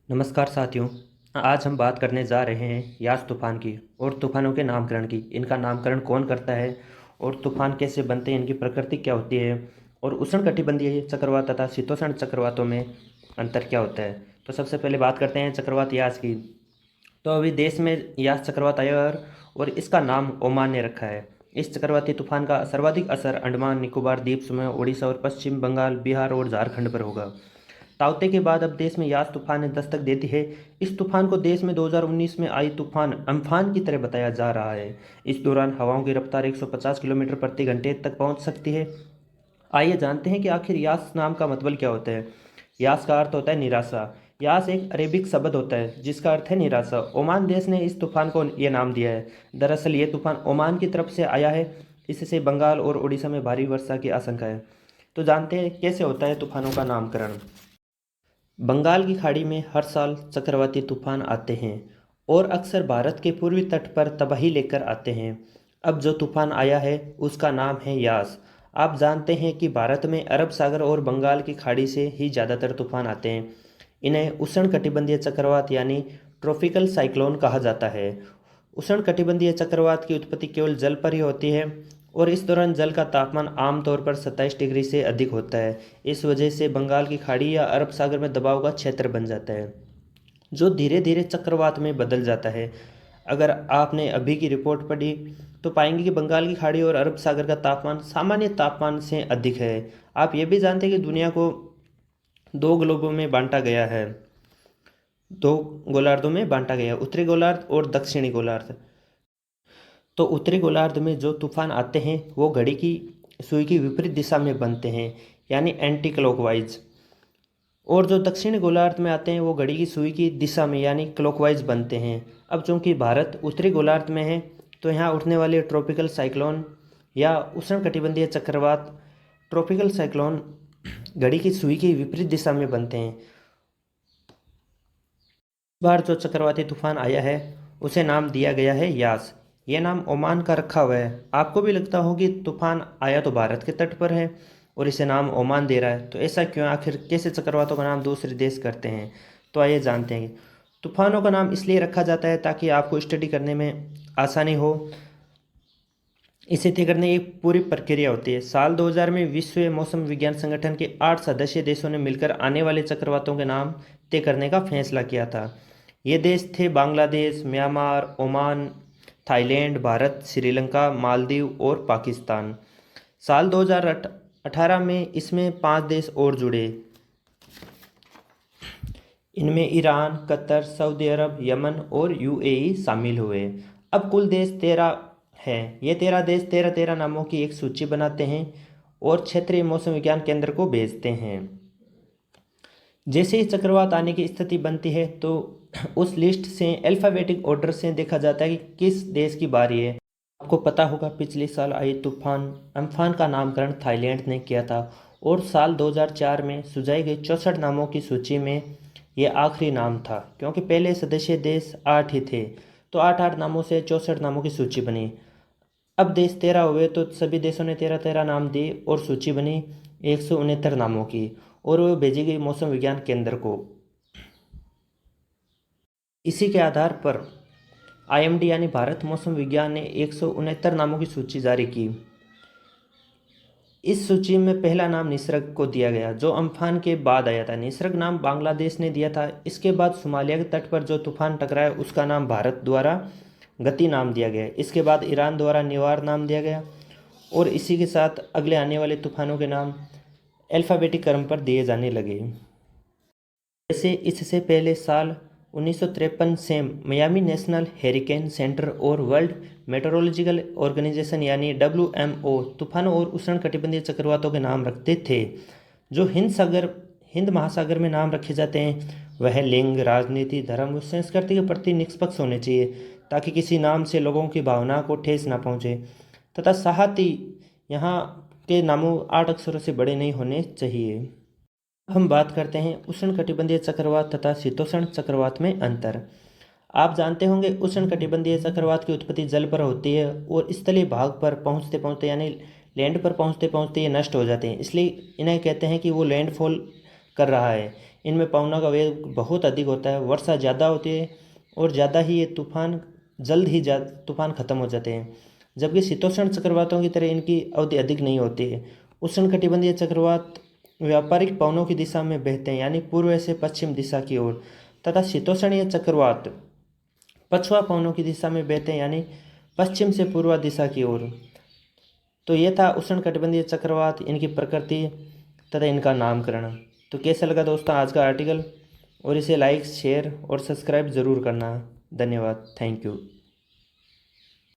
नमस्कार साथियों। आज हम बात करने जा रहे हैं यास तूफान की और तूफानों के नामकरण की। इनका नामकरण कौन करता है और तूफान कैसे बनते हैं, इनकी प्रकृति क्या होती है और उष्णकटिबंधीय चक्रवात तथा शीतोष्ण चक्रवातों में अंतर क्या होता है। तो सबसे पहले बात करते हैं चक्रवात यास की। तो अभी देश में यास चक्रवात आया और इसका नाम ओमान ने रखा है। इस चक्रवाती तूफान का सर्वाधिक असर अंडमान निकोबार द्वीप समूह, उड़ीसा और पश्चिम बंगाल, बिहार और झारखंड पर होगा। ताउते के बाद अब देश में यास तूफान ने दस्तक देती है। इस तूफान को देश में 2019 में आई तूफान अम्फान की तरह बताया जा रहा है। इस दौरान हवाओं की रफ्तार 150 किलोमीटर प्रति घंटे तक पहुंच सकती है। आइए जानते हैं कि आखिर यास नाम का मतलब क्या होता है। यास का अर्थ होता है निराशा। यास एक अरेबिक शब्द होता है जिसका अर्थ है निराशा। ओमान देश ने इस तूफान को यह नाम दिया है। दरअसल ये तूफान ओमान की तरफ से आया है। इससे बंगाल और उड़ीसा में भारी वर्षा की आशंका है। तो जानते हैं कैसे होता है तूफानों का नामकरण। बंगाल की खाड़ी में हर साल चक्रवाती तूफान आते हैं और अक्सर भारत के पूर्वी तट पर तबाही लेकर आते हैं। अब जो तूफान आया है उसका नाम है यास। आप जानते हैं कि भारत में अरब सागर और बंगाल की खाड़ी से ही ज़्यादातर तूफान आते हैं। इन्हें उष्णकटिबंधीय चक्रवात यानी ट्रॉपिकल साइक्लोन कहा जाता है। उष्णकटिबंधीय चक्रवात की उत्पत्ति केवल जल पर ही होती है और इस दौरान जल का तापमान आमतौर पर 27 डिग्री से अधिक होता है। इस वजह से बंगाल की खाड़ी या अरब सागर में दबाव का क्षेत्र बन जाता है जो धीरे धीरे चक्रवात में बदल जाता है। अगर आपने अभी की रिपोर्ट पढ़ी तो पाएंगे कि बंगाल की खाड़ी और अरब सागर का तापमान सामान्य तापमान से अधिक है। आप ये भी जानते हैं कि दुनिया को दो ग्लोबों में बांटा गया है। दो गोलार्धों में बांटा गया है, उत्तरी गोलार्ध और दक्षिणी गोलार्ध। तो उत्तरी गोलार्ध में जो तूफान आते हैं वो घड़ी की सुई की विपरीत दिशा में बनते हैं यानी एंटी क्लॉकवाइज। और जो दक्षिणी गोलार्ध में आते हैं वो घड़ी की सुई की दिशा में यानी क्लॉकवाइज बनते हैं। अब चूंकि भारत उत्तरी गोलार्ध में है तो यहाँ उठने वाले ट्रॉपिकल साइक्लोन या उष्णकटिबंधीय चक्रवात ट्रॉपिकल साइक्लोन घड़ी की सुई की विपरीत दिशा में बनते हैं। इस बार जो चक्रवाती तूफान आया है उसे नाम दिया गया है यास। ये नाम ओमान का रखा हुआ है। आपको भी लगता हो कि तूफान आया तो भारत के तट पर है और इसे नाम ओमान दे रहा है, तो ऐसा क्यों? आखिर कैसे चक्रवातों का नाम दूसरे देश करते हैं? तो आइए जानते हैं। तूफानों का नाम इसलिए रखा जाता है ताकि आपको स्टडी करने में आसानी हो। इसे तय करने की एक पूरी प्रक्रिया होती है। साल 2000 में विश्व मौसम विज्ञान संगठन के 8 सदस्य देशों ने मिलकर आने वाले चक्रवातों के नाम तय करने का फैसला किया था। ये देश थे Bangladesh, Myanmar, Oman, Thailand, Bharat, Sri Lanka, Maldives और पाकिस्तान। साल 2018 में इसमें 5 देश और जुड़े। इनमें ईरान, कतर, सऊदी अरब, यमन और यूएई शामिल हुए। अब कुल देश 13 हैं। ये 13 देश 13 नामों की एक सूची बनाते हैं और क्षेत्रीय मौसम विज्ञान केंद्र को भेजते हैं। जैसे ही चक्रवात आने की स्थिति बनती है तो उस लिस्ट से अल्फ़ाबेटिक ऑर्डर से देखा जाता है कि किस देश की बारी है। आपको पता होगा पिछले साल आई तूफान अम्फान का नामकरण थाईलैंड ने किया था और साल 2004 में सुझाई गई 64 नामों की सूची में ये आखिरी नाम था क्योंकि पहले सदस्य देश 8 ही थे। तो 8 नामों से 64 नामों की सूची बनी। अब देश 13 हुए तो सभी देशों ने 13 नाम दिए और सूची बनी 169 नामों की और वो भेजी गई मौसम विज्ञान केंद्र को। इसी के आधार पर आईएमडी यानी भारत मौसम विज्ञान ने 169 नामों की सूची जारी की। इस सूची में पहला नाम निसर्ग को दिया गया जो अम्फान के बाद आया था। निसर्ग नाम बांग्लादेश ने दिया था। इसके बाद सोमालिया के तट पर जो तूफान टकराया उसका नाम भारत द्वारा गति नाम दिया गया। इसके बाद ईरान द्वारा निवार नाम दिया गया और इसी के साथ अगले आने वाले तूफानों के नाम अल्फ़ाबेटिक क्रम पर दिए जाने लगे। जैसे इससे पहले साल 1953 से मियामी नेशनल हेरिकेन सेंटर और वर्ल्ड मेट्रोलॉजिकल ऑर्गेनाइजेशन यानी WMO तूफानों और उष्णकटिबंधीय चक्रवातों के नाम रखते थे। जो हिंद महासागर में नाम रखे जाते हैं वह लिंग, राजनीति, धर्म और संस्कृति के प्रति निष्पक्ष होने चाहिए ताकि किसी नाम से लोगों की भावना को ठेस ना पहुँचे। तथा साथ ही यहाँ के नामों 8 अक्षरों से बड़े नहीं होने चाहिए। हम बात करते हैं उष्णकटिबंधीय चक्रवात तथा शीतोष्ण चक्रवात में अंतर। आप जानते होंगे उष्णकटिबंधीय चक्रवात की उत्पत्ति जल पर होती है और स्थलीय भाग पर पहुंचते पहुंचते यानी लैंड पर पहुंचते पहुंचते ये नष्ट हो जाते हैं, इसलिए इन्हें कहते हैं कि वो लैंडफॉल कर रहा है। इनमें पवनों का वेग बहुत अधिक होता है, वर्षा ज़्यादा होती है और ज़्यादा ही ये तूफान जल्द ही तूफान ख़त्म हो जाते हैं। जबकि शीतोष्ण चक्रवातों की तरह इनकी अवधि अधिक नहीं होती है। उष्णकटिबंधीय चक्रवात व्यापारिक पवनों की दिशा में बहते हैं, यानी पूर्व से पश्चिम दिशा की ओर, तथा शीतोष्णीय चक्रवात पछुआ पवनों की दिशा में बहते हैं, यानी पश्चिम से पूर्व दिशा की ओर। तो ये था उष्णकटिबंधीय चक्रवात, इनकी प्रकृति तथा इनका नामकरण। तो कैसा लगा दोस्तों आज का आर्टिकल, और इसे लाइक शेयर और सब्सक्राइब ज़रूर करना। धन्यवाद, थैंक यू।